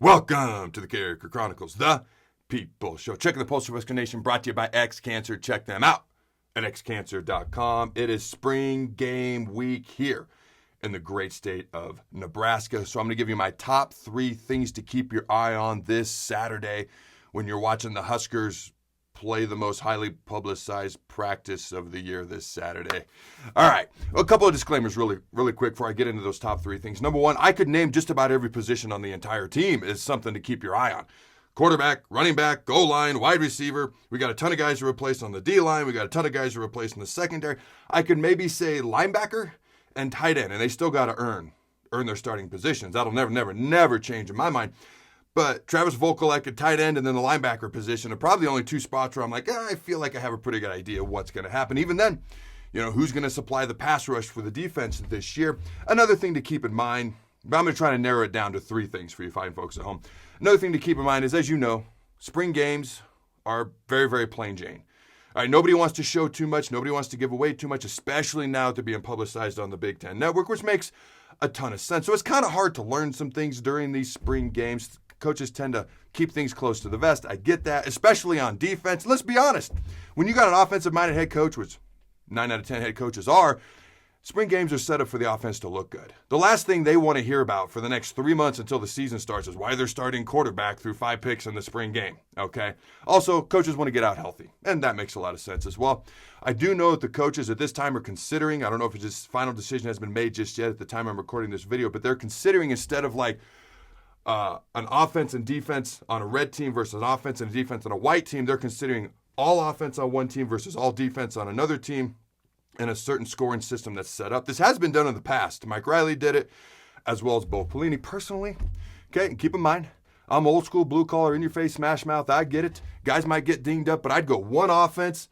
Welcome to the Carriker Chronicles, the People Show. Checking the pulse of Western Nation, brought to you by X-Cancer. Check them out at xcancer.com. It is spring game week here in the great state of Nebraska. So I'm going to give you my top 3 things to keep your eye on this Saturday when you're watching the Huskers play the most highly publicized practice of the year this Saturday. All right, a couple of disclaimers really quick before I get into those top 3 things. Number one, I could name just about every position on the entire team as something to keep your eye on. Quarterback, running back, goal line, wide receiver. We got a ton of guys to replace on the D-line. We got a ton of guys to replace in the secondary. I could maybe say linebacker and tight end, and they still got to earn their starting positions. That'll never change in my mind. But Travis Vokolek at tight end and then the linebacker position are probably the only 2 spots where I'm like, I feel like I have a pretty good idea of what's going to happen. Even then, who's going to supply the pass rush for the defense this year? Another thing to keep in mind, but I'm going to try to narrow it down to 3 things for you fine folks at home. Another thing to keep in mind is, as you know, spring games are very, very plain Jane. All right, nobody wants to show too much. Nobody wants to give away too much, especially now they're being publicized on the Big Ten Network, which makes a ton of sense. So it's kind of hard to learn some things during these spring games. Coaches tend to keep things close to the vest. I get that, especially on defense. Let's be honest. When you got an offensive-minded head coach, which 9 out of 10 head coaches are, spring games are set up for the offense to look good. The last thing they want to hear about for the next 3 months until the season starts is why they're starting quarterback through 5 picks in the spring game, okay? Also, coaches want to get out healthy, and that makes a lot of sense as well. I do know that the coaches at this time are considering, I don't know if this final decision has been made just yet at the time I'm recording this video, but they're considering, instead of like an offense and defense on a red team versus an offense and a defense on a white team, they're considering all offense on one team versus all defense on another team, and a certain scoring system that's set up. This has been done in the past. Mike Riley did it, as well as Bo Pelini. Personally, okay, and keep in mind, I'm old school, blue collar, in your face, smash mouth. I get it. Guys might get dinged up, but I'd go 1 offense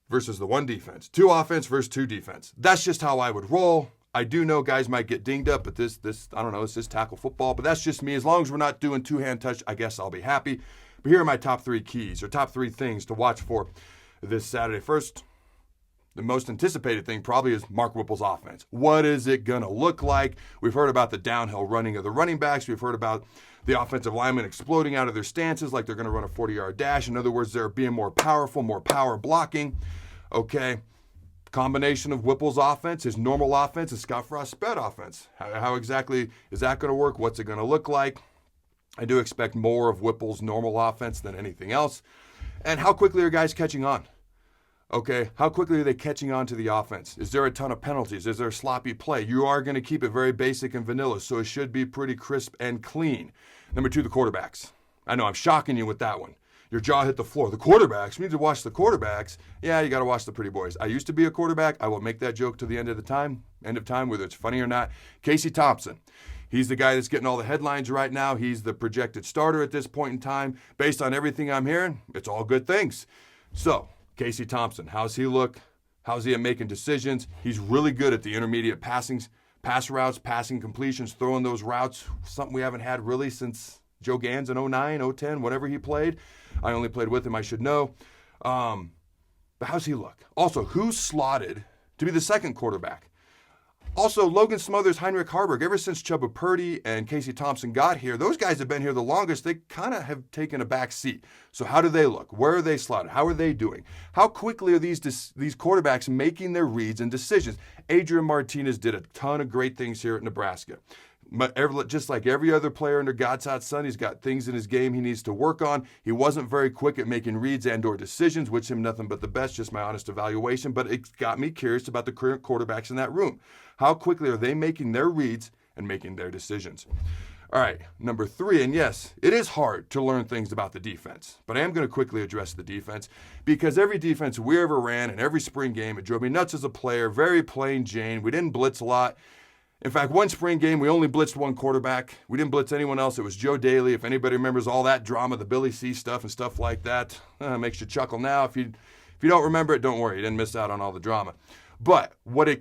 versus the 1 defense. 2 offense versus 2 defense. That's just how I would roll. I do know guys might get dinged up, but this I don't know, it's just tackle football. But that's just me. As long as we're not doing 2-hand touch, I guess I'll be happy. But here are my top 3 keys, or top 3 things to watch for this Saturday. First, the most anticipated thing probably is Mark Whipple's offense. What is it going to look like? We've heard about the downhill running of the running backs. We've heard about the offensive linemen exploding out of their stances like they're going to run a 40-yard dash. In other words, they're being more powerful, more power blocking. Okay. Combination of Whipple's offense, his normal offense, and Scott Frost's spread offense. How exactly is that going to work? What's it going to look like? I do expect more of Whipple's normal offense than anything else. And how quickly are guys catching on? Okay, how quickly are they catching on to the offense? Is there a ton of penalties? Is there sloppy play? You are going to keep it very basic and vanilla, so it should be pretty crisp and clean. Number 2, the quarterbacks. I know I'm shocking you with that one. Your jaw hit the floor. The quarterbacks, we need to watch the quarterbacks. Yeah, you got to watch the pretty boys. I used to be a quarterback. I will make that joke to the end of time, whether it's funny or not. Casey Thompson. He's the guy that's getting all the headlines right now. He's the projected starter at this point in time. Based on everything I'm hearing, it's all good things. So, Casey Thompson, how's he look? How's he at making decisions? He's really good at the intermediate pass routes, passing completions, throwing those routes, something we haven't had really since Joe Gans in 09, 010, whatever he played. I only played with him, I should know. But how's he look? Also, who's slotted to be the second quarterback? Also, Logan Smothers, Heinrich Harburg, ever since Chubba Purdy and Casey Thompson got here, those guys have been here the longest. They kind of have taken a back seat. So how do they look? Where are they slotted? How are they doing? How quickly are these quarterbacks making their reads and decisions? Adrian Martinez did a ton of great things here at Nebraska. Just like every other player under God's hot sun, he's got things in his game he needs to work on. He wasn't very quick at making reads and or decisions, wish him nothing but the best, just my honest evaluation. But it got me curious about the current quarterbacks in that room. How quickly are they making their reads and making their decisions? All right, number 3, and yes, it is hard to learn things about the defense, but I am going to quickly address the defense because every defense we ever ran in every spring game, it drove me nuts as a player, very plain Jane. We didn't blitz a lot. In fact, one spring game, we only blitzed 1 quarterback. We didn't blitz anyone else. It was Joe Daly. If anybody remembers all that drama, the Billy C stuff and stuff like that, makes you chuckle now. If you don't remember it, don't worry. You didn't miss out on all the drama. But what you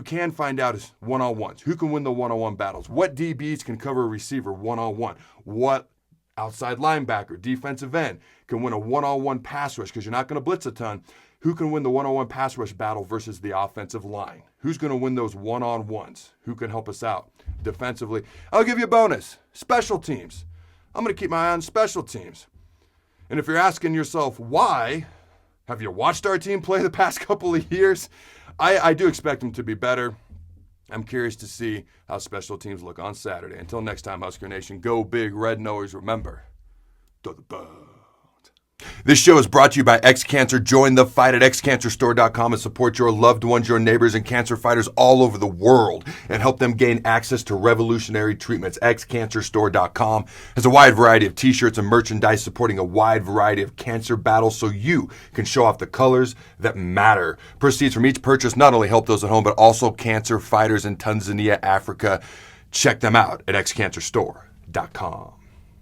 can find out is one-on-ones. Who can win the one-on-one battles? What DBs can cover a receiver one-on-one? What outside linebacker, defensive end can win a one-on-one pass rush because you're not going to blitz a ton? Who can win the one-on-one pass rush battle versus the offensive line? Who's going to win those one-on-ones? Who can help us out defensively? I'll give you a bonus. Special teams. I'm going to keep my eye on special teams. And if you're asking yourself why, have you watched our team play the past couple of years? I do expect them to be better. I'm curious to see how special teams look on Saturday. Until next time, Husker Nation, go big red, and always remember, to the bone. This show is brought to you by X-Cancer. Join the fight at xcancerstore.com and support your loved ones, your neighbors, and cancer fighters all over the world and help them gain access to revolutionary treatments. xcancerstore.com has a wide variety of t-shirts and merchandise supporting a wide variety of cancer battles so you can show off the colors that matter. Proceeds from each purchase not only help those at home, but also cancer fighters in Tanzania, Africa. Check them out at xcancerstore.com.